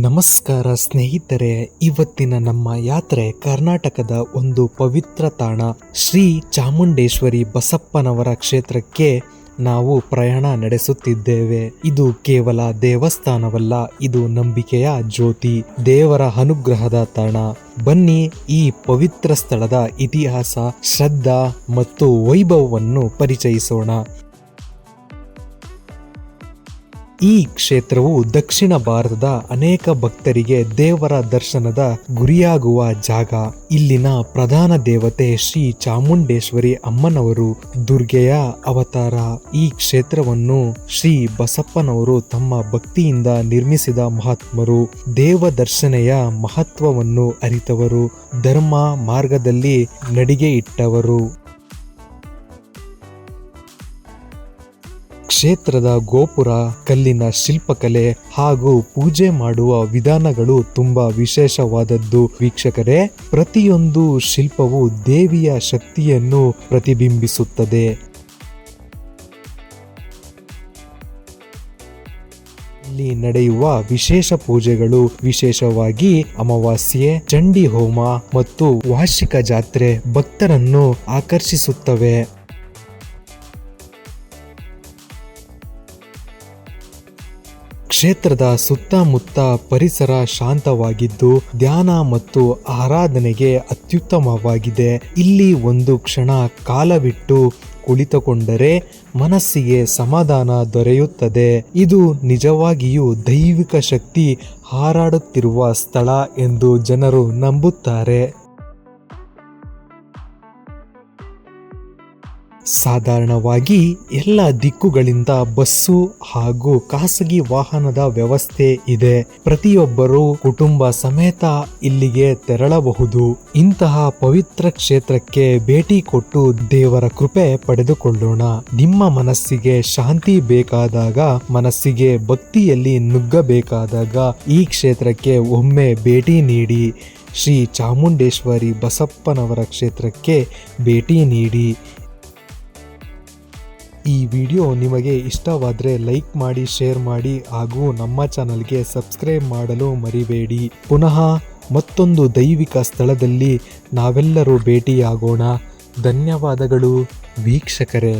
ನಮಸ್ಕಾರ ಸ್ನೇಹಿತರೆ, ಇವತ್ತಿನ ನಮ್ಮ ಯಾತ್ರೆ ಕರ್ನಾಟಕದ ಒಂದು ಪವಿತ್ರ ತಾಣ ಶ್ರೀ ಚಾಮುಂಡೇಶ್ವರಿ ಬಸಪ್ಪನವರ ಕ್ಷೇತ್ರಕ್ಕೆ ನಾವು ಪ್ರಯಾಣ ನಡೆಸುತ್ತಿದ್ದೇವೆ. ಇದು ಕೇವಲ ದೇವಸ್ಥಾನವಲ್ಲ, ಇದು ನಂಬಿಕೆಯ ಜ್ಯೋತಿ, ದೇವರ ಅನುಗ್ರಹದ ತಾಣ. ಬನ್ನಿ ಈ ಪವಿತ್ರ ಸ್ಥಳದ ಇತಿಹಾಸ, ಶ್ರದ್ಧಾ ಮತ್ತು ವೈಭವವನ್ನು ಪರಿಚಯಿಸೋಣ. ಈ ಕ್ಷೇತ್ರವು ದಕ್ಷಿಣ ಭಾರತದ ಅನೇಕ ಭಕ್ತರಿಗೆ ದೇವರ ದರ್ಶನದ ಗುರಿಯಾಗುವ ಜಾಗ. ಇಲ್ಲಿನ ಪ್ರಧಾನ ದೇವತೆ ಶ್ರೀ ಚಾಮುಂಡೇಶ್ವರಿ ಅಮ್ಮನವರು ದುರ್ಗೆಯ ಅವತಾರ. ಈ ಕ್ಷೇತ್ರವನ್ನು ಶ್ರೀ ಬಸಪ್ಪನವರು ತಮ್ಮ ಭಕ್ತಿಯಿಂದ ನಿರ್ಮಿಸಿದ ಮಹಾತ್ಮರು, ದೇವ ದರ್ಶನೆಯ ಮಹತ್ವವನ್ನು ಅರಿತವರು, ಧರ್ಮ ಮಾರ್ಗದಲ್ಲಿ ನಡಿಗೆ ಇಟ್ಟವರು. ಕ್ಷೇತ್ರದ ಗೋಪುರ, ಕಲ್ಲಿನ ಶಿಲ್ಪಕಲೆ ಹಾಗೂ ಪೂಜೆ ಮಾಡುವ ವಿಧಾನಗಳು ತುಂಬಾ ವಿಶೇಷವಾದದ್ದು. ವೀಕ್ಷಕರೇ, ಪ್ರತಿಯೊಂದು ಶಿಲ್ಪವು ದೇವಿಯ ಶಕ್ತಿಯನ್ನು ಪ್ರತಿಬಿಂಬಿಸುತ್ತದೆ. ಇಲ್ಲಿ ನಡೆಯುವ ವಿಶೇಷ ಪೂಜೆಗಳು, ವಿಶೇಷವಾಗಿ ಅಮಾವಾಸ್ಯೆ, ಚಂಡಿ ಹೋಮ ಮತ್ತು ವಾರ್ಷಿಕ ಜಾತ್ರೆ ಭಕ್ತರನ್ನು ಆಕರ್ಷಿಸುತ್ತವೆ. ಕ್ಷೇತ್ರದ ಸುತ್ತಮುತ್ತ ಪರಿಸರ ಶಾಂತವಾಗಿದ್ದು ಧ್ಯಾನ ಮತ್ತು ಆರಾಧನೆಗೆ ಅತ್ಯುತ್ತಮವಾಗಿದೆ. ಇಲ್ಲಿ ಒಂದು ಕ್ಷಣ ಕಾಲವಿಟ್ಟು ಕುಳಿತುಕೊಂಡರೆ ಮನಸ್ಸಿಗೆ ಸಮಾಧಾನ ದೊರೆಯುತ್ತದೆ. ಇದು ನಿಜವಾಗಿಯೂ ದೈವಿಕ ಶಕ್ತಿ ಹಾರಾಡುತ್ತಿರುವ ಸ್ಥಳ ಎಂದು ಜನರು ನಂಬುತ್ತಾರೆ. ಸಾಧಾರಣವಾಗಿ ಎಲ್ಲ ದಿಕ್ಕುಗಳಿಂದ ಬಸ್ಸು ಹಾಗೂ ಖಾಸಗಿ ವಾಹನದ ವ್ಯವಸ್ಥೆ ಇದೆ. ಪ್ರತಿಯೊಬ್ಬರೂ ಕುಟುಂಬ ಸಮೇತ ಇಲ್ಲಿಗೆ ತೆರಳಬಹುದು. ಇಂತಹ ಪವಿತ್ರ ಕ್ಷೇತ್ರಕ್ಕೆ ಭೇಟಿ ಕೊಟ್ಟು ದೇವರ ಕೃಪೆ ಪಡೆದುಕೊಳ್ಳೋಣ. ನಿಮ್ಮ ಮನಸ್ಸಿಗೆ ಶಾಂತಿ ಬೇಕಾದಾಗ, ಮನಸ್ಸಿಗೆ ಭಕ್ತಿಯಲ್ಲಿ ನುಗ್ಗಬೇಕಾದಾಗ ಈ ಕ್ಷೇತ್ರಕ್ಕೆ ಒಮ್ಮೆ ಭೇಟಿ ನೀಡಿ. ಶ್ರೀ ಚಾಮುಂಡೇಶ್ವರಿ ಬಸಪ್ಪನವರ ಕ್ಷೇತ್ರಕ್ಕೆ ಭೇಟಿ ನೀಡಿ. ಈ ವಿಡಿಯೋ ನಿಮಗೆ ಇಷ್ಟವಾದರೆ ಲೈಕ್ ಮಾಡಿ, ಶೇರ್ ಮಾಡಿ ಹಾಗೂ ನಮ್ಮ ಚಾನಲ್ಗೆ ಸಬ್ಸ್ಕ್ರೈಬ್ ಮಾಡಲು ಮರಿಬೇಡಿ. ಪುನಃ ಮತ್ತೊಂದು ದೈವಿಕ ಸ್ಥಳದಲ್ಲಿ ನಾವೆಲ್ಲರೂ ಭೇಟಿಯಾಗೋಣ. ಧನ್ಯವಾದಗಳು ವೀಕ್ಷಕರೇ.